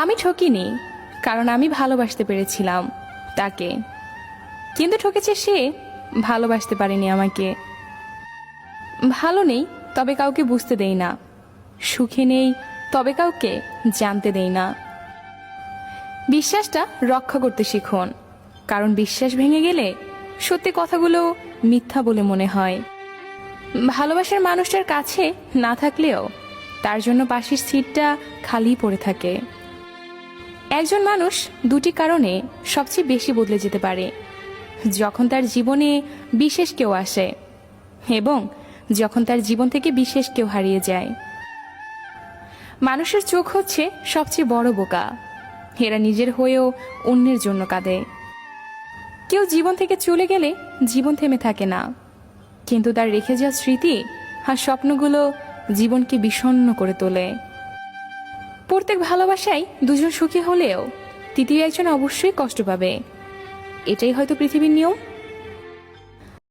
আমি ঠকিনি, কারণ আমি ভালোবাসতে পেরেছিলাম তাকে, কিন্তু ঠকেছে সে ভালোবাসতে পারেনি আমাকে। ভালো নেই তবে কাউকে বুঝতে দেই না, সুখে নেই তবে কাউকে জানতে দেই না। বিশ্বাসটা রক্ষা করতে শিখুন, কারণ বিশ্বাস ভেঙে গেলে সত্যি কথাগুলো মিথ্যা বলে মনে হয়। ভালোবাসার মানুষটার কাছে না থাকলেও তার জন্য পাশের সিটটা খালি পড়ে থাকে। একজন মানুষ দুটি কারণে সবচেয়ে বেশি বদলে যেতে পারে: যখন তার জীবনে বিশেষ কেউ আসে এবং যখন তার জীবন থেকে বিশেষ কেউ হারিয়ে যায়। মানুষের চোখ হচ্ছে সবচেয়ে বড় বোকা, এরা নিজের হয়েও অন্যের জন্য কাঁদে। কেউ জীবন থেকে চলে গেলে জীবন থেমে থাকে না, কিন্তু তার রেখে যাওয়া স্মৃতি আর স্বপ্নগুলো জীবনকে বিষণ্ণ করে তোলে। প্রত্যেক ভালোবাসায় দুজন সুখী হলেও তৃতীয় একজন অবশ্যই কষ্ট পাবে। এটাই হয়তো পৃথিবীর নিয়ম।